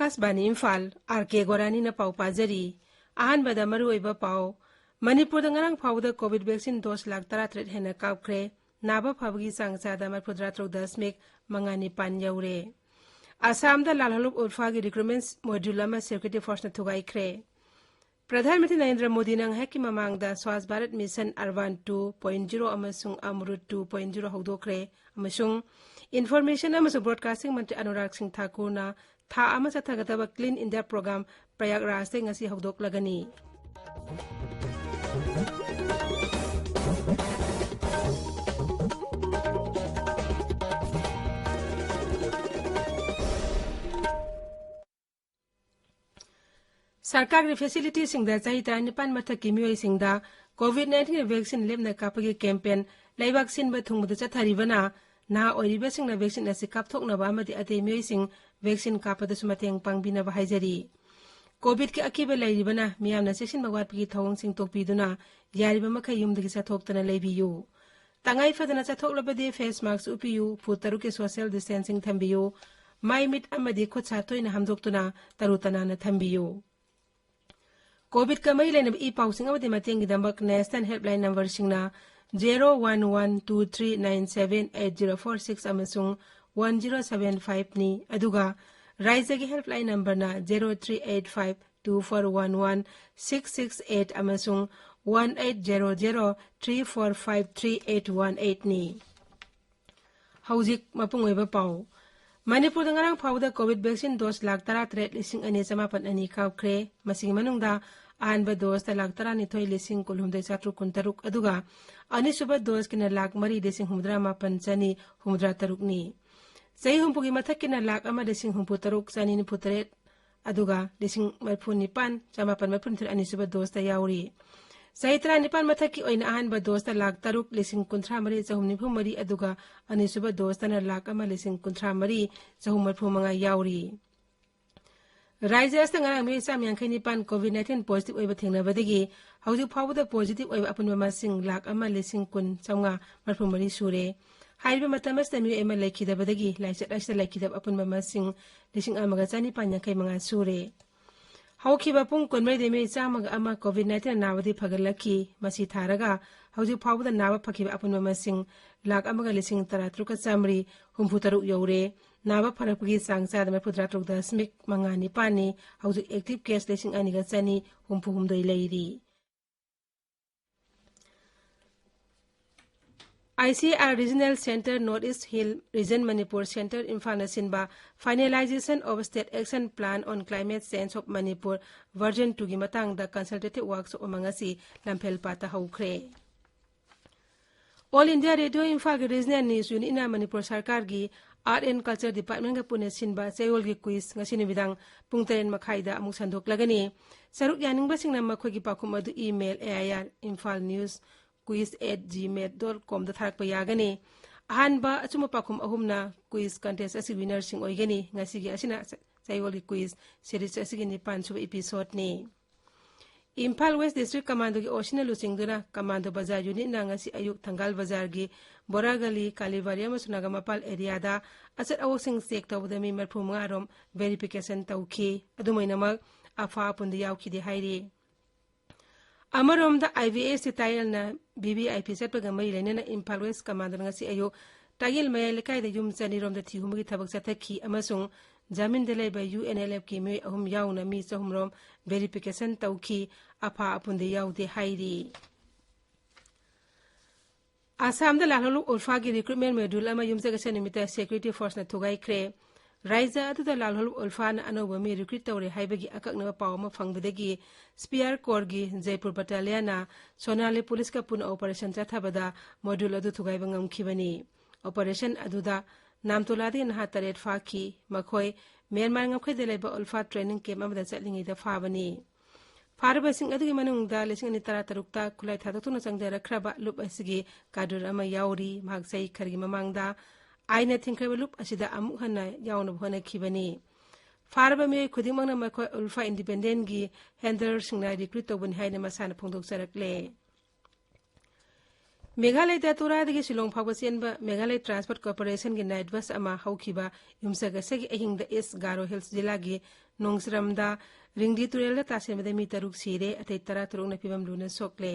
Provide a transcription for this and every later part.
Akashvani Imphal R.K Gorani na pau pajari ahanbada maruoiba pau Manipur ngarang phawda covid vaccine dose lak 33 hena kaupkhre naba phabgi sangchada 13.9 mangani pan yaure Assam da lalhaluk ulfa gi recruitment module ma security force na thugai khre Pradhanmantri Narendra Modi nang heki mamangda Swasth Bharat Mission Arvan 2.0 amasung Amrut 2.0 hawdokre amasung information amasung broadcasting mantri Anurag Singh Thakur na tha ama chathagataba Clean India program Prayagraj te ngasi hawdok lagani Sarkar ki facility singda chahi nipan mathaki mioi singda COVID-19 vaccine lemna kapagi campaign laibak sin ba thungmudu chatharibana na oiriba singna vaccine asi kapthokna ba amadi ate mioi sing vaccine kapada sumateng pangbina ba haijari COVID ki akiba lairibana miyamna section magwatpigi thawong sing tokpiduna yariba makhai yumdagi chathoktana leibiyu tangai fadana chathoklabadi face mask upiyu phutaru ke social distancing thambiyu mai mit amadi khotsa toina hamdoktuna tarutana na thambiyu COVID ka mai lainab i-pausing amadi matengi dambak National Helpline number singna 01123978046 amasung 1075 ni aduga Raizagi Helpline number na 038524116668 amasung 180034538818 ni Haujik mapungoiba pau Manipur ngarang phawda COVID vaccine dose lak 33,258 kaupkhre masing manungda ahanba dose ta lak 32,963 aduga anisuba dose kina lak 3,9,863 ni sei humpugi mathakina lak 1,63,903 aduga 19,9,883 anisuba dose ta yauri Saitra nipan mathaki oina ahanba dose ta lak 3,13,393 aduga anisuba dose ta na lak 1,13,393 yauri Raizas ngarang mi sam yang nipan COVID-19 positive oiba thengnabadagi hauju phawda positive oiba apunba masing lak 1,9,393 sure haiba matamas na mi ema laikidabadagi laisat asda laikidab apunba masing 1,9,5 sure Haukiba pung konmai de me chamaga ama COVID-19 nawadi phagalaki masi tharaga hauju phawda nawa phakiba apunma masing lak amaga lising 13,300 humphutaru yaure nawa pharakpagi sangcha da 13.9 pani hauju active case lising aniga chani humphumdoi leiri ICR Regional Center Northeast Hill Region Manipur Center Imphal Nasinba Finalization of State Action Plan on Climate Change of Manipur Version 2 gi matang da consultative workshop amangasi lamphel pata haukre All India Radio Imphal gi Regional News Unit ina Manipur Sarkar gi Art and Culture Department ga pune sinba chayol gi quiz ngasi nibidang pungtaren makhaida amuk sandok lagani saruk yaning basing na makhoi gi pakhum adu email air.infalnews quiz@gmail.com da tharakpa yagani ahanba achuma pakhum ahumna quiz contest asi winner sing oigani ngasigi asina chayoli quiz series asigi ni 5 episode ni Imphal West District Commando gi Ocean Lusing duna Commando Bazar Unit na ngasi ayuk Thangal Bazar gi Boragali Kalivaria masunaga mapal area da asat awosing sek tawda mi marphum ngarom verification tawki adumainamak afa pundi yawki di hairi Amarom da IVS tayal na BBIP setpaga mai lenena Imphal West Commander ngasi ayo tayal mayal kai da yum chani rom da thihumgi thabak chathaki amasung jamin delai ba UNLF ki me ahum yauna mi chahumrom verification tawki afa apunde yaude hairi Assam da lalhalu ulfa gi recruitment module ama yum jaga sanimita security force na thugai kre Raisa adu da lalhalu ulfa na anoba mi recruit tawre haibagi akakna paw ma fangbadagi Spear Corps gi Jaipur Battalion na Sonali Police ka pun operation chathabada module adu thugai bangam khibani operation adu da namtoladi na hataret faki makhoi Myanmar ngakhui de leba ulfa training camp amada chatlingi da fabani Farba sing adu gi manung da lesing ni tara tarukta kulai thada tuna changdera khraba lup asigi kadur ama yauri magsai khargi mamangda aina thinkhraba lup asida amuk hana yauna bhona khibani Farba me khudimangna makhoi ulfa independent gi handler singna recruit tobun haina masana phongdok charakle Meghalaya तुरादगी शिलोंग फाउब चेनबा Meghalaya transport corporation की night bus अमा हौखिबा युमसगसगी अहिंगदा east गारो hills जिला की नोंगसरमदा रिंगदी तुरेल तासेमदा मी तरुक सिरे अतै तरा तुरुक नपिबम लुना सोकले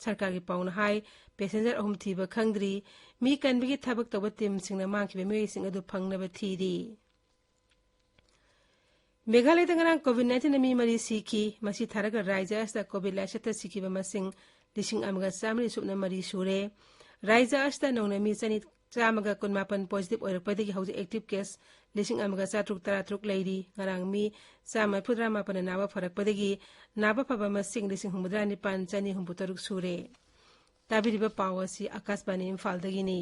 सरकार की पाउन हाई पैसेंजर अहुम थीबा खंगद्री मी कनबगी थबक तब टीम सिंगना मांखिबा मियोइसिंग अदु फंगनबा थीरी मेघालय तंगरांग कोविड-19 मी मरी सीखी मसी थारग राज्य अस्ता कोविड लाइसत सीखिबा मसिंग लिसिंग अमगा चामरी सुपना मरी सुरे राज्य अस्ता नौना मी चनी चामगा कुनमापन पॉजिटिव ओइरपदगी हौजे एक्टिव केस लिसिंग अमगा चातरुक तरातरुक लैरी ngarang मी चामा फुद्रा मापन नाबा फरकपदगी नाबा फबा मसिंग लिसिंग हुमुद्रा निपान चनी हुमुतरुक सुरे ताबिरिबा पावसी आकाशवाणी इम्फालदगिनी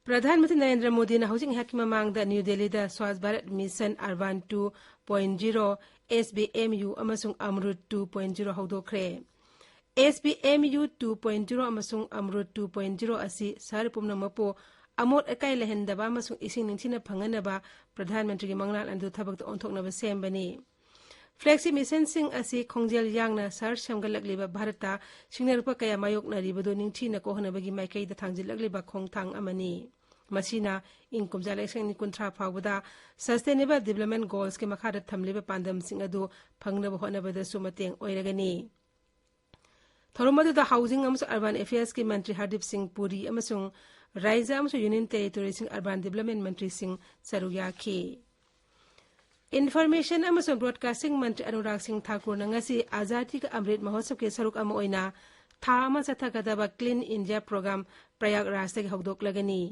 प्रधानमंत्री नरेंद्र मोदी ने हौजिंग हाकि ममांगदा न्यू दिल्ली दा स्वच्छ Bharat mission urban 2.0 SBMU अमसुंग Amrut 2.0 हौदोखरे SBMU 2.0 अमसुंग अमृत 2.0 असि शहर पुमनमपो अमोट अकाई लहनदबा अमसुंग इसिंग निंथिना फंगनबा प्रधानमंत्री की मंगलान अंदु थबक ओंथोकनबा सेमबनी फ्लैगशिप मिशन सिंह असि खोंजेल यांगना शहर सेमगलकलिबा भारतता सिंगनरपा कया मायोकनरिबदो निंथिना कोहनबगी माइकैदा थांजिलकलिबा खोंथांग अमनी मसीना इन कुमजा इलेक्शन कुंथ्रा फावदा सस्टेनेबल डेवलपमेंट गोल्स के मखादा थमलिबा पांदम सिंह अदु फंगनबा होनबदसु मतेंग ओइरगनी थरोमदुदा हाउसिंग अमसु अर्बन अफेयर्स के मंत्री हरदीप सिंह पुरी अमसुंग राज्य अमसु यूनियन टेरिटोरी सिंह अर्बन डेवलपमेंट मंत्री सिंह सरुयाखी इन्फॉर्मेशन अमसुंग ब्रॉडकास्टिंग मंत्री अनुराग सिंह ठाकुर नंगसी आजादी का अमृत महोत्सव के सरुक अमा ओइना था अमा चथागदबा क्लीन इंडिया प्रोग्राम प्रयागराज तक हौदोकलगनी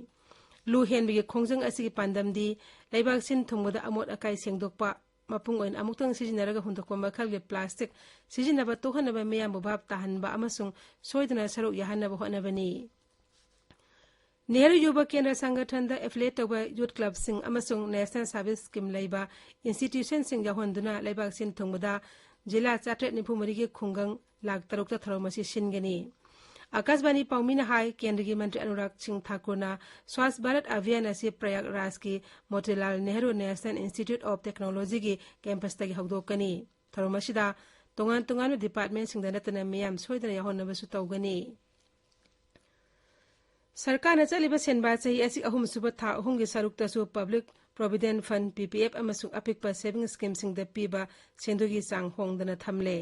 लू हेनबी खोंजंग असि पांदमदी लेबाक सिन थुंगदा अमोट अकाई सेंगदोकपा मपुंग ओइन अमुक्तंग सिजिनरगा हुंदोकपा मखलगे प्लास्टिक सिजिनबा तोहनबा मियामबु भाब ताहनबा अमसुंग सोइदना सरुक याहनबा होनबनी नेहरू युवा केंद्र संगठन दा एफिलिएट तौबा यूथ क्लब सिंह अमसुंग नेशनल सर्विस स्कीम लेबा इंस्टीट्यूशन सिंह याहोंदुना लेबाक सिन थुंगदा जिला 494 के खुंगंग लाख तरुक थरोमसी सिनगनी आकाशवाणी पाउमीना हाई केंद्र के मंत्री अनुराग सिंह ठाकुर ना स्वच्छ भारत अभियान असी प्रयागराज की Motilal Nehru national institute of technology की कैंपस तक हौदोकनी थरोमसीदा तोंगान तोंगान डिपार्टमेंट सिंह नतना मियाम सोइदना याहोनबसु तौगनी सरकार ने चलिबा सेनबा चही असि अहुम सुबा था अहुम के सरुक्तसु पब्लिक प्रोविडेंट फंड PPF अमसुंग अपिकपा सेविंग स्कीम सिंह द पीबा सेंदुगी सांग होंगदना थमले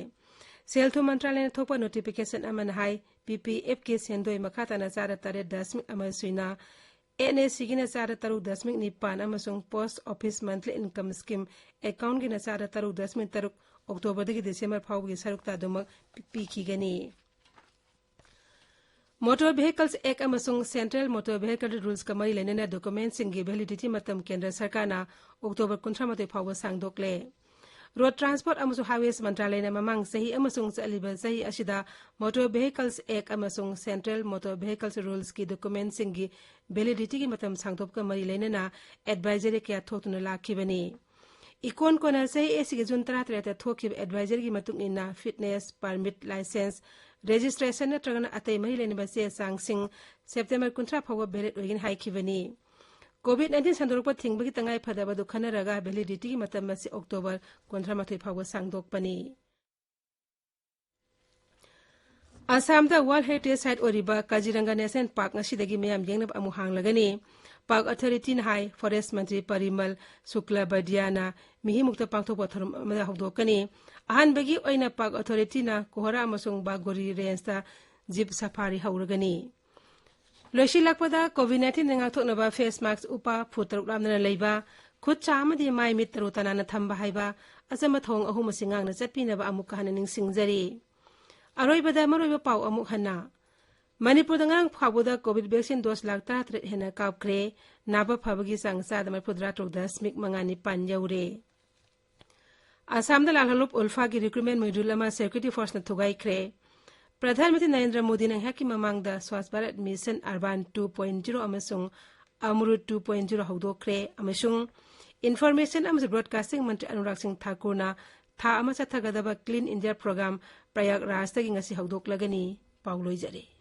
सेल्थु मंत्रालय ने थोपा नोटिफिकेशन अमन हाई PPF के सेंदोय मखाताना 4.3 NSC की 4.3 अमसुंग post office monthly income scheme account की 4.3 अक्टोबर दगी दिसंबर फाउगी सरुक्ता दुमक पीखीगनी मोटर व्हीकल्स एक्ट अमसुंग सेंट्रल मोटर व्हीकल रूल्स का मरी लेनेना डॉक्यूमेंट सिंगी वैलिडिटी मतम केंद्र सरकारना अक्टोबर 19 फाउब सांगदोकले रोड ट्रांसपोर्ट अमसुंग हाईवेज मंत्रालय ने ममांग सही अमसुंग चलिबा सही असिदा मोटर व्हीकल्स एक्ट अमसुंग सेंट्रल मोटर व्हीकल्स रूल्स की डॉक्यूमेंट सिंगी वैलिडिटी की मतम सांगदोक मरी लेनेना एडवाइजरी क्या थोतुना लाखिबनी इकोन कोना सही एसी जुन 13 थोखिब एडवाइजरी की मतुंग इना फिटनेस परमिट लाइसेंस रजिस्ट्रेशन नत्रगना अतै मही लेनेबा से सांगसिंग सेप्टेम्बर 19 फाउब वैलिड ओइगिन हाइखिबनी कोविड-19 संदोरप थिंगबगी तंगाई फदबदु खनरगा वैलिडिटी की मतम से अक्टोबर 19 फाउब सांगदोकपनी असम दा वर्ल्ड हेरिटेज साइट ओरिबा Kaziranga national park ngsidagi meyam yengnab amu hanglagani park authority हाई फॉरेस्ट मंत्री परिमल शुक्लबैद्याना मिहिमुक्त पांगथोक थरम अमदा हौदोकनी अहानबगी ओइना पार्क अथॉरिटी ना कोहरा अमसुंग बागोरी रेंजता जीप सफारी हौरगनी लोइसिलाकपदा कोविड-19 नंगाथोकनबा फेस मास्क उपा फुतरुक लामना लेबा खुद चामदी माइ मित्रो तनाना थंबा हाइबा अजम थोंग अहुम सिंगांगना चटपिनबा अमुक हन निंगसिंगजरी अरोइबदा मरोइबा पाउ अमुक हन्ना मणिपुर दंगांग फाबोदा कोविड वैक्सीन डोज लाख 13 हेना कापख्रे नाबा फाबगी सांग 4.9 पान यौरे असम दा लालहलुप उल्फा की रिक्रूटमेंट मॉड्यूल सिक्योरिटी फोर्स न थुगाइख्रे प्रधानमंत्री नरेंद्र मोदी ने हाकि ममांगदा स्वच्छ भारत मिशन अर्बन 2.0 अमसुंग अमृत 2.0 हौदोख्रे अमसुंग इन्फॉर्मेशन अमसुंग ब्रॉडकास्टिंग मंत्री अनुराग सिंह ठाकुर ना था अमा चथागदबा क्लीन इंडिया प्रोग्राम प्रयागराज तगी ngasi हौदोकलगनी पाउलोइजरे।